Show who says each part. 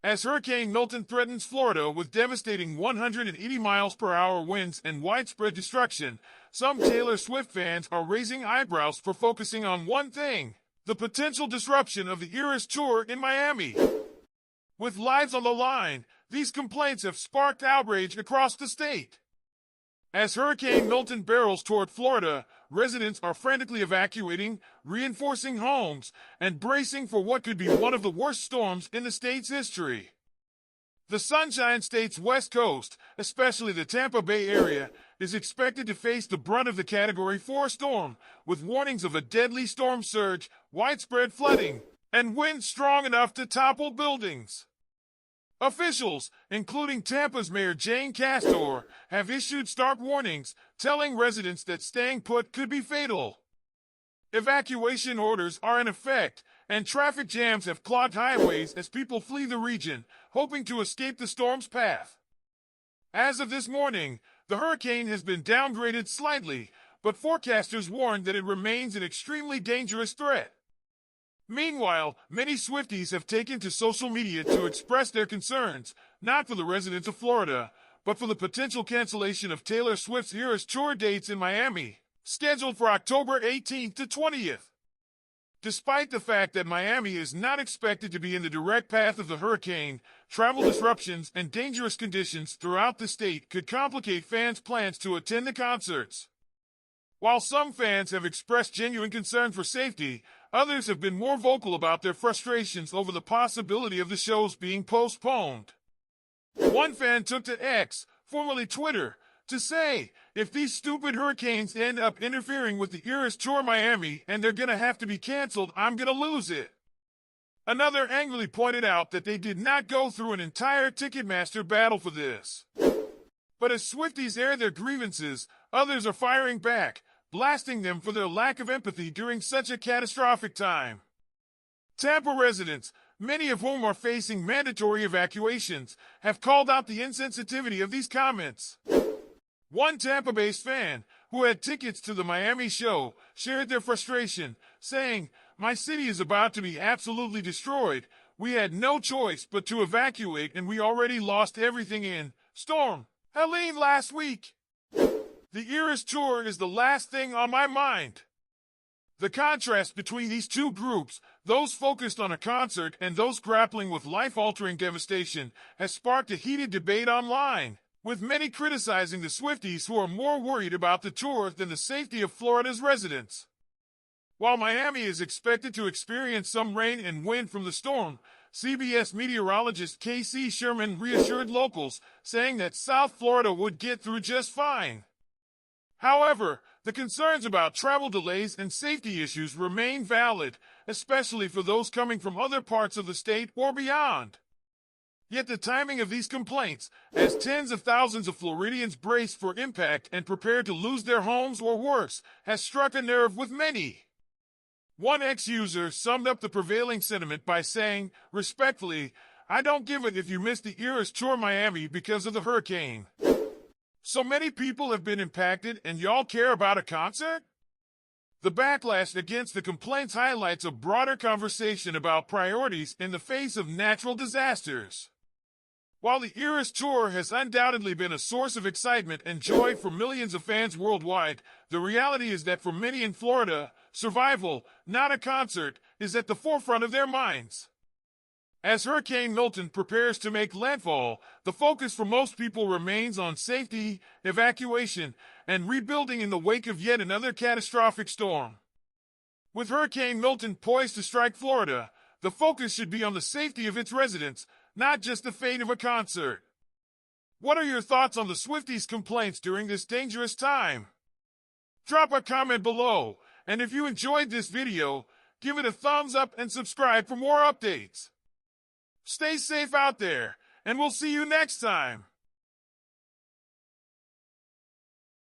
Speaker 1: As Hurricane Milton threatens Florida with devastating 180 miles per hour winds and widespread destruction, some Taylor Swift fans are raising eyebrows for focusing on one thing: the potential disruption of the Eras Tour in Miami. With lives on the line, these complaints have sparked outrage across the state. As Hurricane Milton barrels toward Florida, residents are frantically evacuating, reinforcing homes, and bracing for what could be one of the worst storms in the state's history. The Sunshine State's west coast, especially the Tampa Bay area, is expected to face the brunt of the Category 4 storm, with warnings of a deadly storm surge, widespread flooding, and winds strong enough to topple buildings. Officials, including Tampa's Mayor Jane Castor, have issued stark warnings, telling residents that staying put could be fatal. Evacuation orders are in effect, and traffic jams have clogged highways as people flee the region, hoping to escape the storm's path. As of this morning, the hurricane has been downgraded slightly, but forecasters warn that it remains an extremely dangerous threat. Meanwhile, many Swifties have taken to social media to express their concerns, not for the residents of Florida, but for the potential cancellation of Taylor Swift's Eras Tour dates in Miami, scheduled for October 18th to 20th. Despite the fact that Miami is not expected to be in the direct path of the hurricane, travel disruptions and dangerous conditions throughout the state could complicate fans' plans to attend the concerts. While some fans have expressed genuine concern for safety, others have been more vocal about their frustrations over the possibility of the shows being postponed. One fan took to X, formerly Twitter, to say, "If these stupid hurricanes end up interfering with the Eras Tour Miami and they're gonna have to be canceled, I'm gonna lose it." Another angrily pointed out that they did not go through an entire Ticketmaster battle for this. But as Swifties air their grievances, others are firing back, blasting them for their lack of empathy during such a catastrophic time. Tampa residents, many of whom are facing mandatory evacuations, have called out the insensitivity of these comments. One Tampa-based fan, who had tickets to the Miami show, shared their frustration, saying, "My city is about to be absolutely destroyed. We had no choice but to evacuate, and we already lost everything in Storm Helene last week. The Eras Tour is the last thing on my mind." The contrast between these two groups, those focused on a concert and those grappling with life-altering devastation, has sparked a heated debate online, with many criticizing the Swifties who are more worried about the tour than the safety of Florida's residents. While Miami is expected to experience some rain and wind from the storm, CBS meteorologist K.C. Sherman reassured locals, saying that South Florida would get through just fine. However, the concerns about travel delays and safety issues remain valid, especially for those coming from other parts of the state or beyond. Yet the timing of these complaints, as tens of thousands of Floridians brace for impact and prepare to lose their homes or worse, has struck a nerve with many. One ex-user summed up the prevailing sentiment by saying, respectfully, "I don't give it if you miss the Eras Tour Miami because of the hurricane. So many people have been impacted and y'all care about a concert?" The backlash against the complaints highlights a broader conversation about priorities in the face of natural disasters. While the Eras Tour has undoubtedly been a source of excitement and joy for millions of fans worldwide, the reality is that for many in Florida, survival, not a concert, is at the forefront of their minds. As Hurricane Milton prepares to make landfall, the focus for most people remains on safety, evacuation, and rebuilding in the wake of yet another catastrophic storm. With Hurricane Milton poised to strike Florida, the focus should be on the safety of its residents, not just the fate of a concert. What are your thoughts on the Swifties' complaints during this dangerous time? Drop a comment below, and if you enjoyed this video, give it a thumbs up and subscribe for more updates. Stay safe out there, and we'll see you next time.